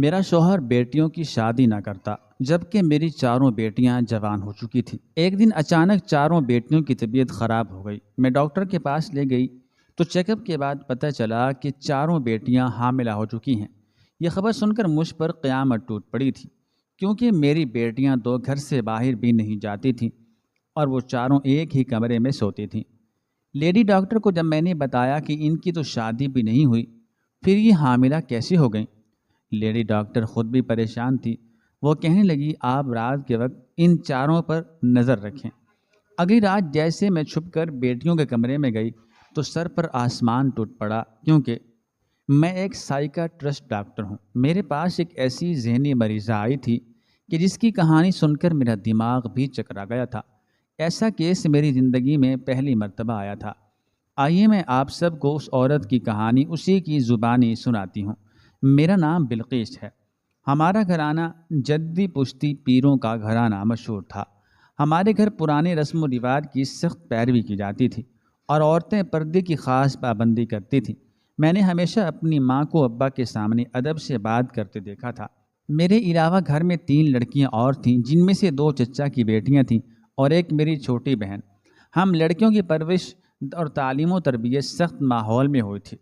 میرا شوہر بیٹیوں کی شادی نہ کرتا، جبکہ میری چاروں بیٹیاں جوان ہو چکی تھیں۔ ایک دن اچانک چاروں بیٹیوں کی طبیعت خراب ہو گئی۔ میں ڈاکٹر کے پاس لے گئی تو چیک اپ کے بعد پتہ چلا کہ چاروں بیٹیاں حاملہ ہو چکی ہیں۔ یہ خبر سن کر مجھ پر قیامت ٹوٹ پڑی تھی، کیونکہ میری بیٹیاں تو گھر سے باہر بھی نہیں جاتی تھیں اور وہ چاروں ایک ہی کمرے میں سوتی تھیں۔ لیڈی ڈاکٹر کو جب میں نے بتایا کہ ان کی تو شادی بھی نہیں ہوئی، پھر یہ حاملہ کیسے ہو گئیں؟ لیڈی ڈاکٹر خود بھی پریشان تھی۔ وہ کہنے لگی، آپ رات کے وقت ان چاروں پر نظر رکھیں۔ اگلی رات جیسے میں چھپ کر بیٹیوں کے کمرے میں گئی تو سر پر آسمان ٹوٹ پڑا، کیونکہ میں ایک سائیکاٹرسٹ ڈاکٹر ہوں۔ میرے پاس ایک ایسی ذہنی مریضہ آئی تھی کہ جس کی کہانی سن کر میرا دماغ بھی چکرا گیا تھا۔ ایسا کیس میری زندگی میں پہلی مرتبہ آیا تھا۔ آئیے میں آپ سب کو اس عورت کی کہانی اسی کی زبانی سناتی ہوں۔ میرا نام بلقیس ہے۔ ہمارا گھرانہ جدی پشتی پیروں کا گھرانہ مشہور تھا۔ ہمارے گھر پرانے رسم و رواج کی سخت پیروی کی جاتی تھی اور عورتیں پردے کی خاص پابندی کرتی تھیں۔ میں نے ہمیشہ اپنی ماں کو ابا کے سامنے ادب سے بات کرتے دیکھا تھا۔ میرے علاوہ گھر میں 3 لڑکیاں اور تھیں، جن میں سے 2 چچا کی بیٹیاں تھیں اور ایک میری چھوٹی بہن۔ ہم لڑکیوں کی پرورش اور تعلیم و تربیت سخت ماحول میں ہوئی تھی۔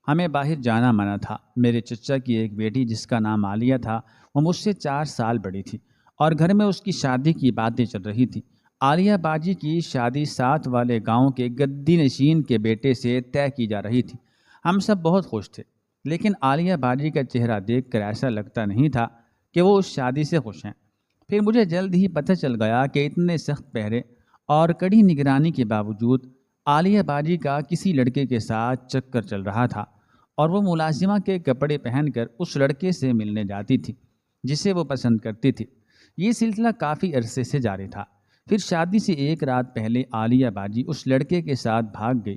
ہمیں باہر جانا منع تھا۔ میرے چچا کی ایک بیٹی جس کا نام عالیہ تھا، وہ مجھ سے 4 سال بڑی تھی اور گھر میں اس کی شادی کی باتیں چل رہی تھیں۔ عالیہ باجی کی شادی ساتھ والے گاؤں کے گدی نشین کے بیٹے سے طے کی جا رہی تھی۔ ہم سب بہت خوش تھے، لیکن عالیہ باجی کا چہرہ دیکھ کر ایسا لگتا نہیں تھا کہ وہ اس شادی سے خوش ہیں۔ پھر مجھے جلد ہی پتہ چل گیا کہ اتنے سخت پہرے اور کڑی نگرانی کے باوجود عالیہ باجی کا کسی لڑکے کے ساتھ چکر چل رہا تھا اور وہ ملازمہ کے کپڑے پہن کر اس لڑکے سے ملنے جاتی تھی جسے وہ پسند کرتی تھی۔ یہ سلسلہ کافی عرصے سے جاری تھا۔ پھر شادی سے ایک رات پہلے عالیہ باجی اس لڑکے کے ساتھ بھاگ گئی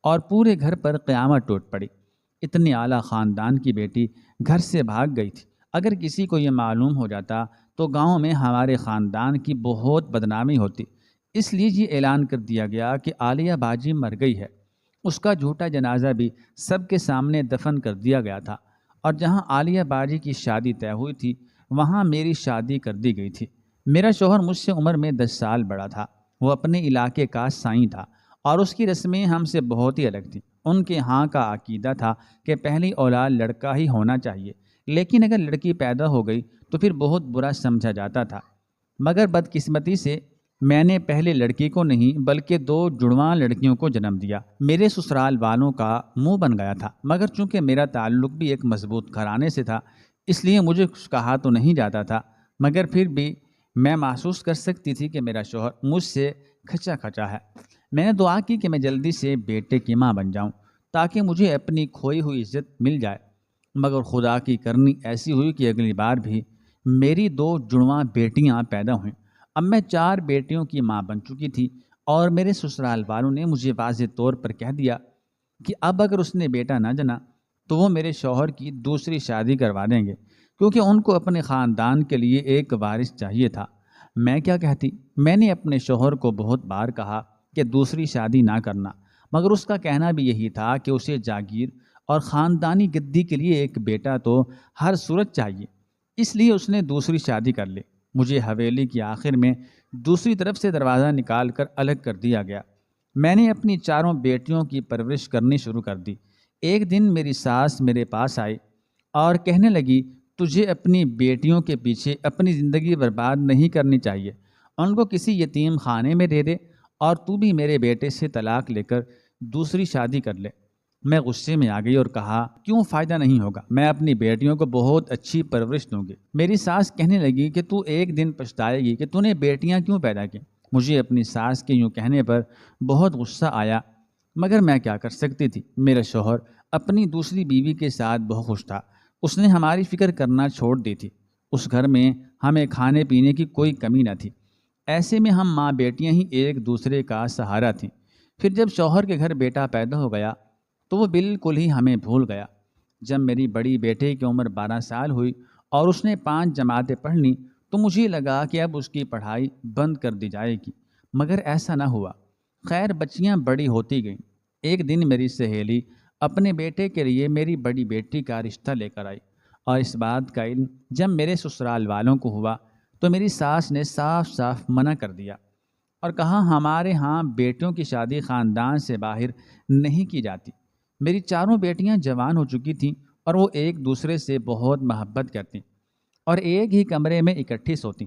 اور پورے گھر پر قیامت ٹوٹ پڑی۔ اتنی اعلیٰ خاندان کی بیٹی گھر سے بھاگ گئی تھی۔ اگر کسی کو یہ معلوم ہو جاتا تو گاؤں میں ہمارے خاندان کی بہت بدنامی ہوتی۔ اس لیے یہ اعلان کر دیا گیا کہ عالیہ باجی مر گئی ہے۔ اس کا جھوٹا جنازہ بھی سب کے سامنے دفن کر دیا گیا تھا، اور جہاں عالیہ باجی کی شادی طے ہوئی تھی وہاں میری شادی کر دی گئی تھی۔ میرا شوہر مجھ سے عمر میں 10 سال بڑا تھا۔ وہ اپنے علاقے کا سائیں تھا اور اس کی رسمیں ہم سے بہت ہی الگ تھیں۔ ان کے ہاں کا عقیدہ تھا کہ پہلی اولاد لڑکا ہی ہونا چاہیے، لیکن اگر لڑکی پیدا ہو گئی تو پھر بہت برا سمجھا جاتا تھا۔ مگر بدقسمتی سے میں نے پہلے لڑکی کو نہیں بلکہ 2 جڑواں لڑکیوں کو جنم دیا۔ میرے سسرال والوں کا منہ بن گیا تھا، مگر چونکہ میرا تعلق بھی ایک مضبوط گھرانے سے تھا اس لیے مجھے کچھ کہا تو نہیں جاتا تھا، مگر پھر بھی میں محسوس کر سکتی تھی کہ میرا شوہر مجھ سے کھچا کھچا ہے۔ میں نے دعا کی کہ میں جلدی سے بیٹے کی ماں بن جاؤں تاکہ مجھے اپنی کھوئی ہوئی عزت مل جائے، مگر خدا کی کرنی ایسی ہوئی کہ اگلی بار بھی میری 2 جڑواں بیٹیاں پیدا ہوئیں۔ اب میں 4 بیٹیوں کی ماں بن چکی تھی اور میرے سسرال والوں نے مجھے واضح طور پر کہہ دیا کہ اب اگر اس نے بیٹا نہ جنا تو وہ میرے شوہر کی دوسری شادی کروا دیں گے، کیونکہ ان کو اپنے خاندان کے لیے ایک وارث چاہیے تھا۔ میں کیا کہتی؟ میں نے اپنے شوہر کو بہت بار کہا کہ دوسری شادی نہ کرنا، مگر اس کا کہنا بھی یہی تھا کہ اسے جاگیر اور خاندانی گدی کے لیے ایک بیٹا تو ہر صورت چاہیے، اس لیے اس نے دوسری شادی کر لی۔ مجھے حویلی کی آخر میں دوسری طرف سے دروازہ نکال کر الگ کر دیا گیا۔ میں نے اپنی 4 بیٹیوں کی پرورش کرنی شروع کر دی۔ ایک دن میری ساس میرے پاس آئی اور کہنے لگی، تجھے اپنی بیٹیوں کے پیچھے اپنی زندگی برباد نہیں کرنی چاہیے، ان کو کسی یتیم خانے میں دے دے اور تو بھی میرے بیٹے سے طلاق لے کر دوسری شادی کر لے۔ میں غصے میں آ گئی اور کہا، کیوں فائدہ نہیں ہوگا، میں اپنی بیٹیوں کو بہت اچھی پرورش دوں گی۔ میری ساس کہنے لگی کہ تو ایک دن پچھتائے گی کہ تو نے بیٹیاں کیوں پیدا کی۔ مجھے اپنی ساس کے یوں کہنے پر بہت غصہ آیا، مگر میں کیا کر سکتی تھی۔ میرا شوہر اپنی دوسری بیوی کے ساتھ بہت خوش تھا۔ اس نے ہماری فکر کرنا چھوڑ دی تھی۔ اس گھر میں ہمیں کھانے پینے کی کوئی کمی نہ تھی۔ ایسے میں ہم ماں بیٹیاں ہی ایک دوسرے کا سہارا تھیں۔ پھر جب شوہر کے گھر بیٹا پیدا ہو گیا تو وہ بالکل ہی ہمیں بھول گیا۔ جب میری بڑی بیٹے کی عمر 12 سال ہوئی اور اس نے 5 جماعتیں پڑھ لیں تو مجھے لگا کہ اب اس کی پڑھائی بند کر دی جائے گی، مگر ایسا نہ ہوا۔ خیر بچیاں بڑی ہوتی گئیں۔ ایک دن میری سہیلی اپنے بیٹے کے لیے میری بڑی بیٹی کا رشتہ لے کر آئی اور اس بات کا علم جب میرے سسرال والوں کو ہوا تو میری ساس نے صاف صاف منع کر دیا اور کہا ہمارے ہاں بیٹیوں کی شادی خاندان سے باہر نہیں کی جاتی۔ میری چاروں بیٹیاں جوان ہو چکی تھیں اور وہ ایک دوسرے سے بہت محبت کرتیں اور ایک ہی کمرے میں اکٹھی سوتیں،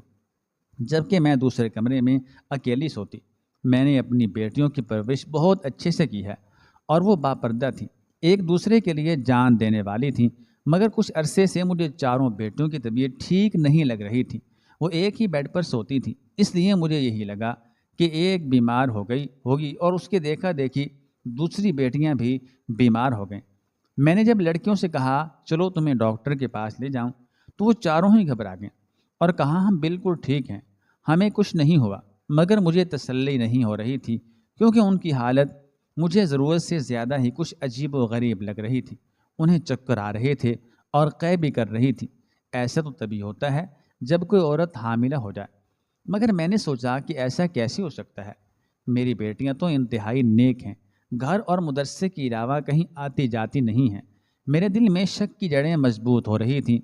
جبکہ میں دوسرے کمرے میں اکیلی سوتی۔ میں نے اپنی بیٹیوں کی پرورش بہت اچھے سے کی ہے اور وہ باپردہ تھیں، ایک دوسرے کے لیے جان دینے والی تھیں، مگر کچھ عرصے سے مجھے چاروں بیٹیوں کی طبیعت ٹھیک نہیں لگ رہی تھی۔ وہ ایک ہی بیڈ پر سوتی تھیں، اس لیے مجھے یہی لگا کہ ایک بیمار ہو گئی ہوگی اور اس کے دیکھا دیکھی دوسری بیٹیاں بھی بیمار ہو گئیں۔ میں نے جب لڑکیوں سے کہا چلو تمہیں ڈاکٹر کے پاس لے جاؤں تو وہ چاروں ہی گھبرا گئیں اور کہا ہم بالکل ٹھیک ہیں، ہمیں کچھ نہیں ہوا، مگر مجھے تسلی نہیں ہو رہی تھی کیونکہ ان کی حالت مجھے ضرورت سے زیادہ ہی کچھ عجیب و غریب لگ رہی تھی۔ انہیں چکر آ رہے تھے اور قے بھی کر رہی تھی۔ ایسا تو تبھی ہوتا ہے جب کوئی عورت حاملہ ہو جائے، مگر میں نے سوچا کہ ایسا کیسے ہو سکتا ہے؟ میری بیٹیاں تو انتہائی نیک ہیں، گھر اور مدرسے کے علاوہ کہیں آتی جاتی نہیں ہیں۔ میرے دل میں شک کی جڑیں مضبوط ہو رہی تھیں۔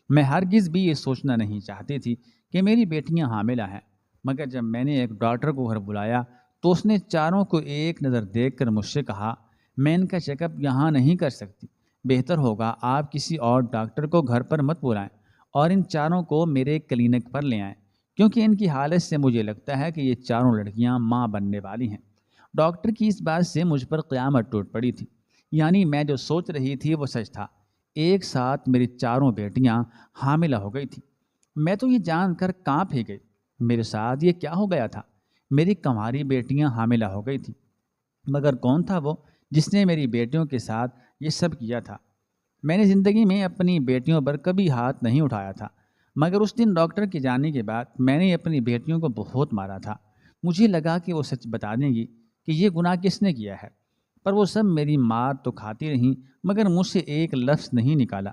میں ہرگز بھی یہ سوچنا نہیں چاہتی تھی کہ میری بیٹیاں حاملہ ہیں، مگر جب میں نے ایک ڈاکٹر کو گھر بلایا تو اس نے چاروں کو ایک نظر دیکھ کر مجھ سے کہا میں ان کا چیک اپ یہاں نہیں کر سکتی، بہتر ہوگا آپ کسی اور ڈاکٹر کو گھر پر مت بلائیں اور ان چاروں کو میرے کلینک پر لے آئیں، کیونکہ ان کی حالت سے مجھے لگتا ہے کہ یہ چاروں لڑکیاں ماں بننے والی ہیں۔ ڈاکٹر کی اس بات سے مجھ پر قیامت ٹوٹ پڑی تھی، یعنی میں جو سوچ رہی تھی وہ سچ تھا، ایک ساتھ میری چاروں بیٹیاں حاملہ ہو گئی تھیں۔ میں تو یہ جان کر کانپ ہی گئی، میرے ساتھ یہ کیا ہو گیا تھا؟ میری کنواری بیٹیاں حاملہ ہو گئی تھیں، مگر کون تھا وہ جس نے میری بیٹیوں کے ساتھ یہ سب کیا تھا؟ میں نے زندگی میں اپنی بیٹیوں پر کبھی ہاتھ نہیں اٹھایا تھا، مگر اس دن ڈاکٹر کے جانے کے بعد میں نے اپنی بیٹیوں کو بہت مارا تھا۔ مجھے لگا کہ وہ سچ بتا دیں گی کہ یہ گناہ کس نے کیا ہے، پر وہ سب میری مار تو کھاتی رہیں مگر مجھ سے ایک لفظ نہیں نکالا۔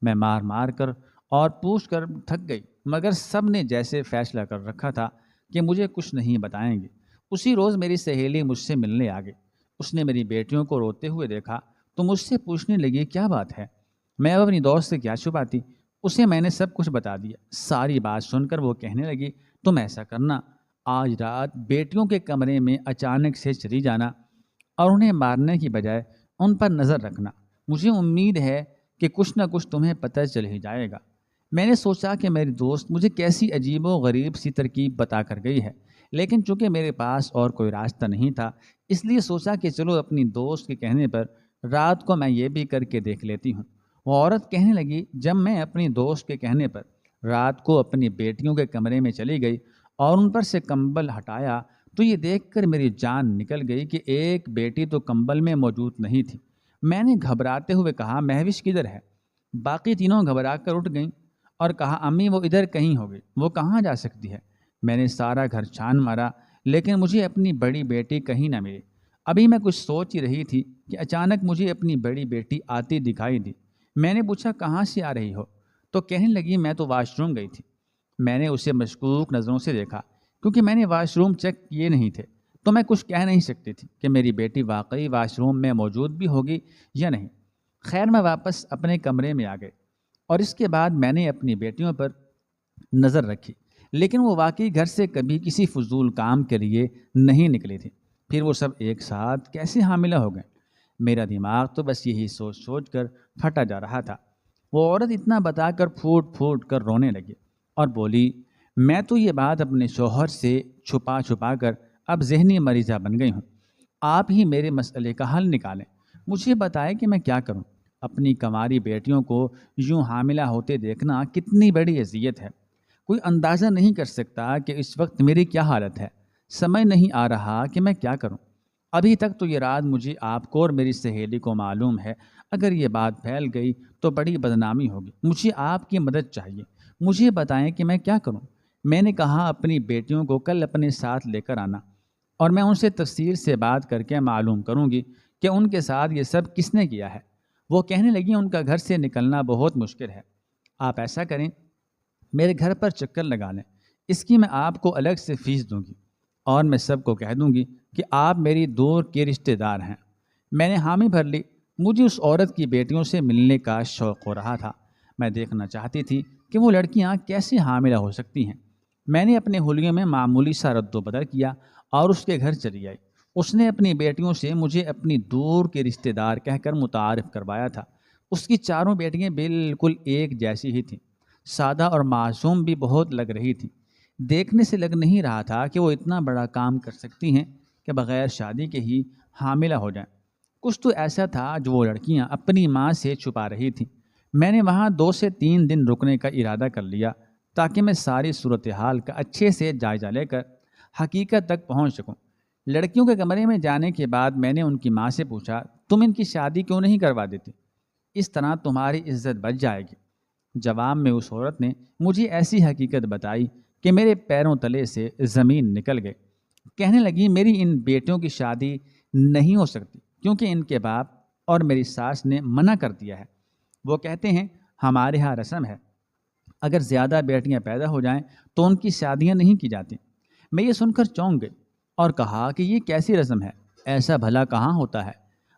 میں مار مار کر اور پوچھ کر تھک گئی، مگر سب نے جیسے فیصلہ کر رکھا تھا کہ مجھے کچھ نہیں بتائیں گے۔ اسی روز میری سہیلی مجھ سے ملنے آ گئی۔ اس نے میری بیٹیوں کو روتے ہوئے دیکھا تو مجھ سے پوچھنے لگی کیا بات ہے؟ میں اب اپنی دوست سے کیا چھپاتی، اسے میں نے سب کچھ بتا دیا۔ ساری بات سن کر وہ کہنے لگی تم ایسا کرنا، آج رات بیٹیوں کے کمرے میں اچانک سے چلی جانا اور انہیں مارنے کی بجائے ان پر نظر رکھنا، مجھے امید ہے کہ کچھ نہ کچھ تمہیں پتہ چل ہی جائے گا۔ میں نے سوچا کہ میری دوست مجھے کیسی عجیب و غریب سی ترکیب بتا کر گئی ہے، لیکن چونکہ میرے پاس اور کوئی راستہ نہیں تھا اس لیے سوچا کہ چلو اپنی دوست کے کہنے پر رات کو میں یہ بھی کر کے دیکھ لیتی ہوں۔ وہ عورت کہنے لگی جب میں اپنی دوست کے کہنے پر رات کو اپنی بیٹیوں کے کمرے میں چلی گئی اور ان پر سے کمبل ہٹایا تو یہ دیکھ کر میری جان نکل گئی کہ ایک بیٹی تو کمبل میں موجود نہیں تھی۔ میں نے گھبراتے ہوئے کہا مہوش کدھر ہے؟ باقی تینوں گھبرا کر اٹھ گئیں اور کہا امی وہ ادھر کہیں ہوگی، وہ کہاں جا سکتی ہے؟ میں نے سارا گھر چھان مارا لیکن مجھے اپنی بڑی بیٹی کہیں نہ ملی۔ ابھی میں کچھ سوچ ہی رہی تھی کہ اچانک مجھے اپنی بڑی بیٹی آتی دکھائی دی۔ میں نے پوچھا کہاں سے آ رہی ہو؟ تو کہنے لگی میں تو واش روم گئی تھی۔ میں نے اسے مشکوک نظروں سے دیکھا کیونکہ میں نے واش روم چیک کیے نہیں تھے، تو میں کچھ کہہ نہیں سکتی تھی کہ میری بیٹی واقعی واش روم میں موجود بھی ہوگی یا نہیں۔ خیر میں واپس اپنے کمرے میں آ گئی اور اس کے بعد میں نے اپنی بیٹیوں پر نظر رکھی، لیکن وہ واقعی گھر سے کبھی کسی فضول کام کے لیے نہیں نکلی تھی۔ پھر وہ سب ایک ساتھ کیسے حاملہ ہو گئے؟ میرا دماغ تو بس یہی سوچ سوچ کر پھٹا جا رہا تھا۔ وہ عورت اتنا بتا کر پھوٹ پھوٹ کر رونے لگی اور بولی میں تو یہ بات اپنے شوہر سے چھپا چھپا کر اب ذہنی مریضہ بن گئی ہوں، آپ ہی میرے مسئلے کا حل نکالیں، مجھے بتائیں کہ میں کیا کروں۔ اپنی کنواری بیٹیوں کو یوں حاملہ ہوتے دیکھنا کتنی بڑی اذیت ہے، کوئی اندازہ نہیں کر سکتا کہ اس وقت میری کیا حالت ہے۔ سمجھ نہیں آ رہا کہ میں کیا کروں۔ ابھی تک تو یہ راز مجھے آپ کو اور میری سہیلی کو معلوم ہے، اگر یہ بات پھیل گئی تو بڑی بدنامی ہوگی۔ مجھے آپ کی مدد چاہیے، مجھے بتائیں کہ میں کیا کروں۔ میں نے کہا اپنی بیٹیوں کو کل اپنے ساتھ لے کر آنا اور میں ان سے تفصیل سے بات کر کے معلوم کروں گی کہ ان کے ساتھ یہ سب کس نے کیا ہے۔ وہ کہنے لگی ان کا گھر سے نکلنا بہت مشکل ہے، آپ ایسا کریں میرے گھر پر چکر لگا لیں، اس کی میں آپ کو الگ سے فیس دوں گی اور میں سب کو کہہ دوں گی کہ آپ میری دور کے رشتہ دار ہیں۔ میں نے حامی بھر لی، مجھے اس عورت کی بیٹیوں سے ملنے کا شوق ہو رہا تھا، میں دیکھنا چاہتی تھی کہ وہ لڑکیاں کیسے حاملہ ہو سکتی ہیں۔ میں نے اپنے حلیے میں معمولی سا رد و بدل کیا اور اس کے گھر چلی آئی۔ اس نے اپنی بیٹیوں سے مجھے اپنی دور کے رشتہ دار کہہ کر متعارف کروایا تھا۔ اس کی چاروں بیٹیاں بالکل ایک جیسی ہی تھیں، سادہ اور معصوم بھی بہت لگ رہی تھی۔ دیکھنے سے لگ نہیں رہا تھا کہ وہ اتنا بڑا کام کر سکتی ہیں کہ بغیر شادی کے ہی حاملہ ہو جائیں۔ کچھ تو ایسا تھا جو وہ لڑکیاں اپنی ماں سے چھپا رہی تھیں۔ میں نے وہاں 2 سے 3 دن رکنے کا ارادہ کر لیا تاکہ میں ساری صورتحال کا اچھے سے جائزہ لے کر حقیقت تک پہنچ سکوں۔ لڑکیوں کے کمرے میں جانے کے بعد میں نے ان کی ماں سے پوچھا، تم ان کی شادی کیوں نہیں کروا دیتی؟ اس طرح تمہاری عزت بچ جائے گی۔ جواب میں اس عورت نے مجھے ایسی حقیقت بتائی کہ میرے پیروں تلے سے زمین نکل گئی۔ کہنے لگی میری ان بیٹیوں کی شادی نہیں ہو سکتی کیونکہ ان کے باپ اور میری ساس نے منع کر دیا ہے۔ وہ کہتے ہیں ہمارے ہاں رسم ہے، اگر زیادہ بیٹیاں پیدا ہو جائیں تو ان کی شادیاں نہیں کی جاتی۔ میں یہ سن کر چونک گئی اور کہا کہ یہ کیسی رسم ہے، ایسا بھلا کہاں ہوتا ہے؟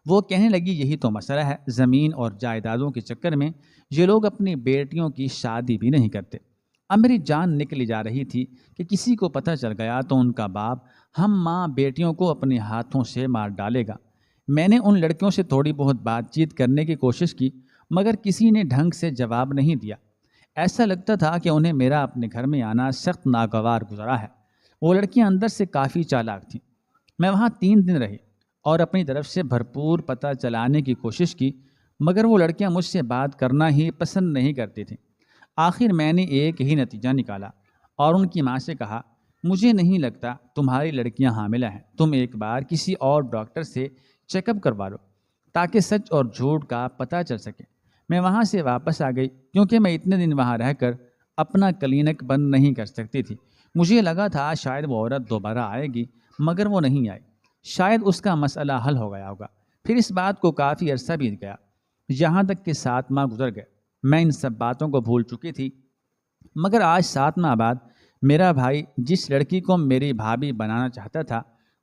وہ کہنے لگی یہی تو مسئلہ ہے، زمین اور جائیدادوں کے چکر میں یہ لوگ اپنی بیٹیوں کی شادی بھی نہیں کرتے۔ اب میری جان نکلی جا رہی تھی کہ کسی کو پتہ چل گیا تو ان کا باپ ہم ماں بیٹیوں کو اپنے ہاتھوں سے مار ڈالے گا۔ میں نے ان لڑکیوں سے تھوڑی بہت بات چیت کرنے کی کوشش کی مگر کسی نے ڈھنگ سے جواب نہیں دیا۔ ایسا لگتا تھا کہ انہیں میرا اپنے گھر میں آنا سخت ناگوار گزرا ہے۔ وہ لڑکیاں اندر سے کافی چالاک تھیں۔ میں وہاں 3 دن رہی اور اپنی طرف سے بھرپور پتہ چلانے کی کوشش کی مگر وہ لڑکیاں مجھ سے بات کرنا ہی پسند نہیں کرتی تھیں۔ آخر میں نے ایک ہی نتیجہ نکالا اور ان کی ماں سے کہا، مجھے نہیں لگتا تمہاری لڑکیاں حاملہ ہیں، تم ایک بار کسی اور ڈاکٹر سے چیک اپ کروا لو تاکہ سچ اور جھوٹ کا پتہ چل سکے۔ میں وہاں سے واپس آ گئی کیونکہ میں اتنے دن وہاں رہ کر اپنا کلینک بند نہیں کر سکتی تھی۔ مجھے لگا تھا شاید وہ عورت دوبارہ آئے گی مگر وہ نہیں آئی، شاید اس کا مسئلہ حل ہو گیا ہوگا۔ پھر اس بات کو کافی عرصہ بیت گیا، یہاں تک کہ 7 ماہ گزر گئے۔ میں ان سب باتوں کو بھول چکی تھی مگر آج 7 ماہ بعد میرا بھائی جس لڑکی کو میری بھابھی بنانا چاہتا تھا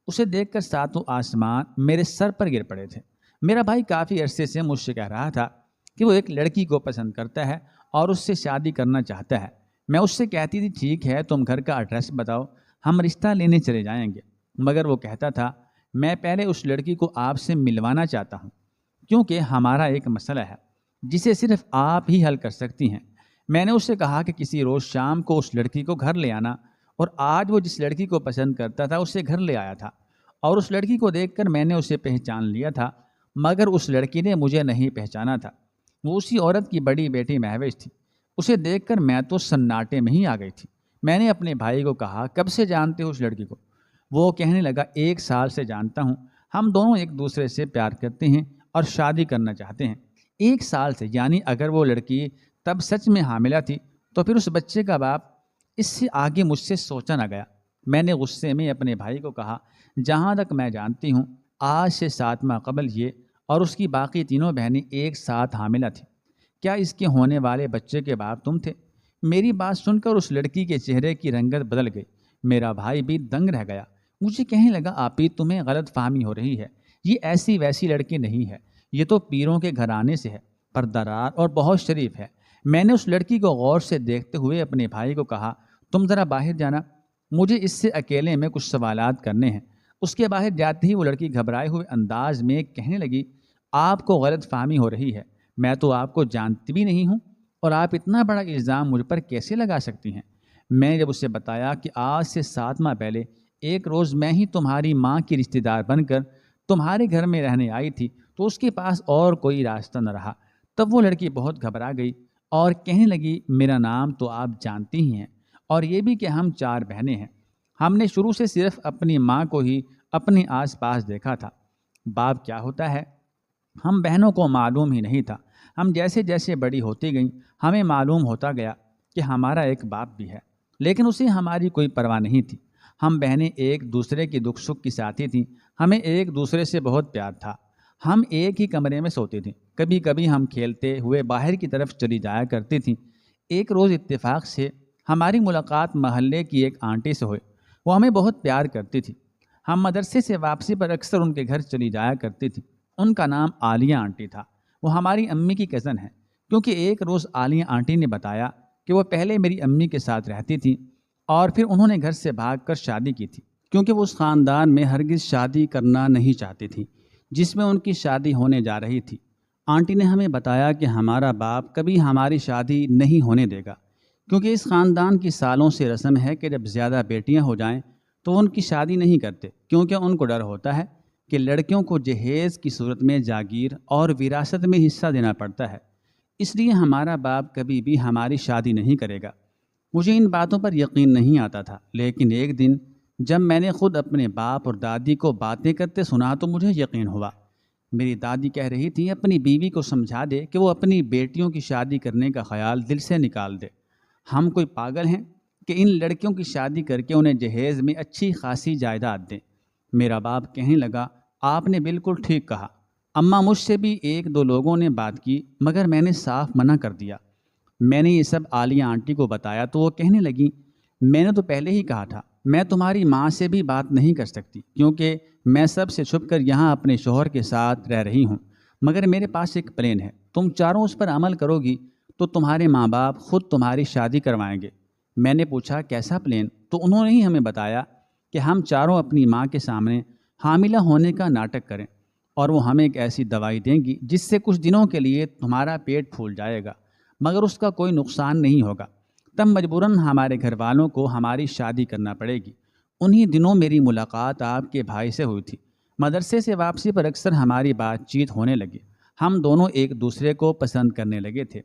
اسے دیکھ کر ساتوں آسمان میرے سر پر گر پڑے تھے۔ میرا بھائی کافی عرصے سے مجھ سے کہہ رہا تھا کہ وہ ایک لڑکی کو پسند کرتا ہے اور اس سے شادی کرنا چاہتا ہے۔ میں اس سے کہتی تھی ٹھیک ہے تم گھر کا ایڈریس بتاؤ، ہم رشتہ لینے چلے جائیں گے، مگر وہ کہتا تھا میں پہلے اس لڑکی کو آپ سے ملوانا چاہتا ہوں کیونکہ ہمارا ایک مسئلہ ہے جسے صرف آپ ہی حل کر سکتی ہیں۔ میں نے اس سے کہا کہ کسی روز شام کو اس لڑکی کو گھر لے آنا، اور آج وہ جس لڑکی کو پسند کرتا تھا اسے گھر لے آیا تھا اور اس لڑکی کو دیکھ کر میں نے اسے پہچان لیا تھا مگر اس لڑکی نے مجھے نہیں پہچانا تھا۔ وہ اسی عورت کی بڑی بیٹی مہوش تھی۔ اسے دیکھ کر میں تو سناٹے میں ہی آ گئی تھی۔ میں نے اپنے بھائی کو کہا کب سے جانتے ہو اس لڑکی کو؟ وہ کہنے لگا 1 سال سے جانتا ہوں، ہم دونوں ایک دوسرے سے پیار کرتے ہیں اور شادی کرنا چاہتے ہیں۔ 1 سال سے، یعنی اگر وہ لڑکی تب سچ میں حاملہ تھی تو پھر اس بچے کا باپ، اس سے آگے مجھ سے سوچا نہ گیا۔ میں نے غصے میں اپنے بھائی کو کہا جہاں تک میں جانتی ہوں آج سے 7 ماہ قبل یہ اور اس کی باقی تینوں بہنیں ایک ساتھ حاملہ تھیں۔ کیا اس کے ہونے والے بچے کے باپ تم تھے؟ میری بات سن کر اس لڑکی کے چہرے کی رنگت بدل گئی۔ میرا بھائی بھی دنگ رہ گیا۔ مجھے کہنے لگا آپی تمہیں غلط فہمی ہو رہی ہے، یہ ایسی ویسی لڑکی نہیں ہے، یہ تو پیروں کے گھرانے سے ہے، پردہ اور بہت شریف ہے۔ میں نے اس لڑکی کو غور سے دیکھتے ہوئے اپنے بھائی کو کہا تم ذرا باہر جانا، مجھے اس سے اکیلے میں کچھ سوالات کرنے ہیں۔ اس کے باہر جاتے ہی وہ لڑکی گھبرائے ہوئے انداز میں کہنے لگی آپ کو غلط فہمی ہو رہی ہے، میں تو آپ کو جانتی بھی نہیں ہوں اور آپ اتنا بڑا الزام مجھ پر کیسے لگا سکتی ہیں؟ میں نے جب اسے بتایا کہ آج سے 7 ماہ پہلے ایک روز میں ہی تمہاری ماں کی رشتہ دار بن کر تمہارے گھر میں رہنے آئی تھی تو اس کے پاس اور کوئی راستہ نہ رہا۔ تب وہ لڑکی بہت گھبرا گئی اور کہنے لگی میرا نام تو آپ جانتی ہی ہیں اور یہ بھی کہ ہم 4 بہنیں ہیں۔ ہم نے شروع سے صرف اپنی ماں کو ہی اپنے آس پاس دیکھا تھا، باپ کیا ہوتا ہے ہم بہنوں کو معلوم ہی نہیں تھا۔ ہم جیسے جیسے بڑی ہوتی گئیں ہمیں معلوم ہوتا گیا کہ ہمارا ایک باپ بھی ہے، لیکن اسے ہماری کوئی پرواہ نہیں تھی۔ ہم بہنیں ایک دوسرے کی دکھ سکھ کی ساتھی تھیں، ہمیں ایک دوسرے سے بہت پیار تھا۔ ہم ایک ہی کمرے میں سوتے تھے، کبھی کبھی ہم کھیلتے ہوئے باہر کی طرف چلی جایا کرتی تھیں۔ ایک روز اتفاق سے ہماری ملاقات محلے کی ایک آنٹی سے ہوئی، وہ ہمیں بہت پیار کرتی تھی۔ ہم مدرسے سے واپسی پر اکثر ان کے گھر چلی جایا کرتی تھی۔ ان کا نام عالیہ آنٹی تھا، وہ ہماری امی کی کزن ہیں۔ کیونکہ ایک روز عالیہ آنٹی نے بتایا کہ وہ پہلے میری امی کے ساتھ رہتی تھیں اور پھر انہوں نے گھر سے بھاگ کر شادی کی تھی، کیونکہ وہ اس خاندان میں ہرگز شادی کرنا نہیں چاہتی تھی جس میں ان کی شادی ہونے جا رہی تھی۔ آنٹی نے ہمیں بتایا کہ ہمارا باپ کبھی ہماری شادی نہیں ہونے دے گا، کیونکہ اس خاندان کی سالوں سے رسم ہے کہ جب زیادہ بیٹیاں ہو جائیں تو ان کی شادی نہیں کرتے، کیونکہ ان کو ڈر ہوتا ہے کہ لڑکیوں کو جہیز کی صورت میں جاگیر اور وراثت میں حصہ دینا پڑتا ہے، اس لیے ہمارا باپ کبھی بھی ہماری شادی نہیں کرے گا۔ مجھے ان باتوں پر یقین نہیں آتا تھا، لیکن ایک دن جب میں نے خود اپنے باپ اور دادی کو باتیں کرتے سنا تو مجھے یقین ہوا۔ میری دادی کہہ رہی تھی اپنی بیوی کو سمجھا دے کہ وہ اپنی بیٹیوں کی شادی کرنے کا خیال دل سے نکال دے، ہم کوئی پاگل ہیں کہ ان لڑکیوں کی شادی کر کے انہیں جہیز میں اچھی خاصی جائیداد دیں۔ میرا باپ کہنے لگا، آپ نے بالکل ٹھیک کہا، اماں مجھ سے بھی ایک دو لوگوں نے بات کی مگر میں نے صاف منع کر دیا۔ میں نے یہ سب عالیہ آنٹی کو بتایا تو وہ کہنے لگی، میں نے تو پہلے ہی کہا تھا میں تمہاری ماں سے بھی بات نہیں کر سکتی، کیونکہ میں سب سے چھپ کر یہاں اپنے شوہر کے ساتھ رہ رہی ہوں، مگر میرے پاس ایک پلان ہے، تم چاروں اس پر عمل کرو گی تو تمہارے ماں باپ خود تمہاری شادی کروائیں گے۔ میں نے پوچھا کیسا پلان؟ تو انہوں نے ہی ہمیں بتایا کہ ہم چاروں اپنی ماں کے سامنے حاملہ ہونے کا ناٹک کریں اور وہ ہمیں ایک ایسی دوائی دیں گی جس سے کچھ دنوں کے لیے تمہارا پیٹ پھول جائے گا مگر اس کا کوئی نقصان نہیں ہوگا، تب مجبوراً ہمارے گھر والوں کو ہماری شادی کرنا پڑے گی۔ انہی دنوں میری ملاقات آپ کے بھائی سے ہوئی تھی۔ مدرسے سے واپسی پر اکثر ہماری بات چیت ہونے لگی، ہم دونوں ایک دوسرے کو پسند کرنے لگے تھے۔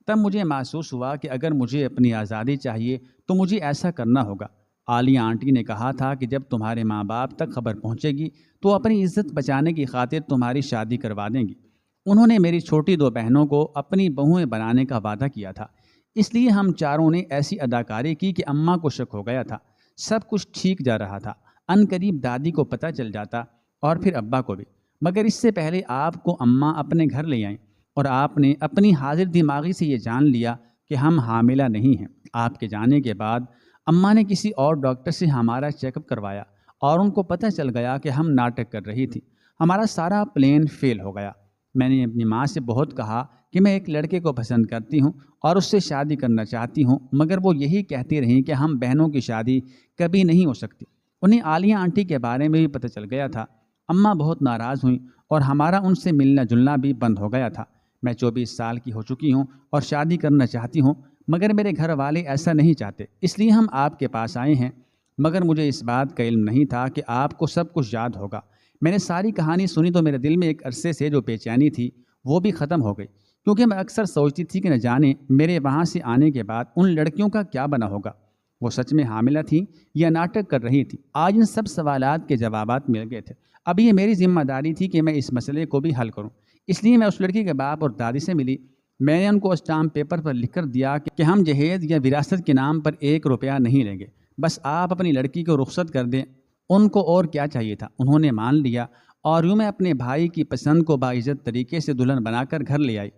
تب مجھے محسوس ہوا کہ اگر مجھے اپنی آزادی چاہیے تو مجھے ایسا کرنا ہوگا۔ عالیہ آنٹی نے کہا تھا کہ جب تمہارے ماں باپ تک خبر پہنچے گی تو اپنی عزت بچانے کی خاطر تمہاری شادی کروا دیں گی۔ انہوں نے میری چھوٹی دو بہنوں کو اپنی بہویں بنانے کا وعدہ کیا تھا، اس لیے ہم چاروں نے ایسی اداکاری کی کہ اماں کو شک ہو گیا تھا۔ سب کچھ ٹھیک جا رہا تھا، ان قریب دادی کو پتہ چل جاتا اور پھر ابا کو بھی، مگر اس سے پہلے آپ کو اماں اپنے گھر لے آئیں اور آپ نے اپنی حاضر دماغی سے یہ جان لیا کہ ہم حاملہ نہیں ہیں۔ آپ کے جانے کے بعد اماں نے کسی اور ڈاکٹر سے ہمارا چیک اپ کروایا اور ان کو پتہ چل گیا کہ ہم ناٹک کر رہی تھی۔ ہمارا سارا پلان فیل ہو گیا۔ میں نے اپنی ماں سے بہت کہا کہ میں ایک لڑکے کو پسند کرتی ہوں اور اس سے شادی کرنا چاہتی ہوں، مگر وہ یہی کہتی رہیں کہ ہم بہنوں کی شادی کبھی نہیں ہو سکتی۔ انہیں عالیہ آنٹی کے بارے میں بھی پتہ چل گیا تھا۔ اماں بہت ناراض ہوئیں اور ہمارا ان سے ملنا جلنا بھی بند ہو گیا تھا۔ میں 24 سال کی ہو چکی ہوں اور شادی کرنا چاہتی ہوں، مگر میرے گھر والے ایسا نہیں چاہتے، اس لیے ہم آپ کے پاس آئے ہیں، مگر مجھے اس بات کا علم نہیں تھا کہ آپ کو سب کچھ یاد ہوگا۔ میں نے ساری کہانی سنی تو میرے دل میں ایک عرصے سے جو بے چینی تھی وہ بھی ختم ہو گئی، کیونکہ میں اکثر سوچتی تھی کہ نہ جانے میرے وہاں سے آنے کے بعد ان لڑکیوں کا کیا بنا ہوگا، وہ سچ میں حاملہ تھیں یا ناٹک کر رہی تھیں۔ آج ان سب سوالات کے جوابات مل گئے تھے۔ اب یہ میری ذمہ داری تھی کہ میں اس مسئلے کو بھی حل کروں، اس لیے میں اس لڑکی کے باپ اور دادی سے ملی۔ میں نے ان کو اسٹامپ پیپر پر لکھ کر دیا کہ ہم جہیز یا وراثت کے نام پر 1 روپیہ نہیں لیں گے، بس آپ اپنی لڑکی کو رخصت کر دیں۔ ان کو اور کیا چاہیے تھا، انہوں نے مان لیا اور یوں میں اپنے بھائی کی پسند کو باعزت طریقے سے دلہن بنا کر گھر لے آئی۔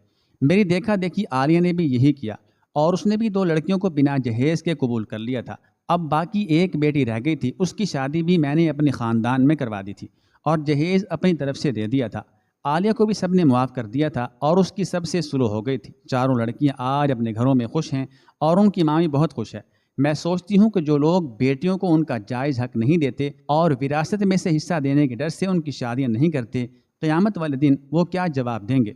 میری دیکھا دیکھی عالیہ نے بھی یہی کیا اور اس نے بھی 2 لڑکیوں کو بنا جہیز کے قبول کر لیا تھا۔ اب باقی ایک بیٹی رہ گئی تھی، اس کی شادی بھی میں نے اپنے خاندان میں کروا دی تھی اور جہیز اپنی طرف سے دے دیا تھا۔ عالیہ کو بھی سب نے معاف کر دیا تھا اور اس کی سب سے سلو ہو گئی تھی۔ چاروں لڑکیاں آج اپنے گھروں میں خوش ہیں اور ان کی ماں بھی بہت خوش ہے۔ میں سوچتی ہوں کہ جو لوگ بیٹیوں کو ان کا جائز حق نہیں دیتے اور وراثت میں سے حصہ دینے کے ڈر سے ان کی شادیاں نہیں کرتے، قیامت والے دن وہ کیا جواب دیں گے۔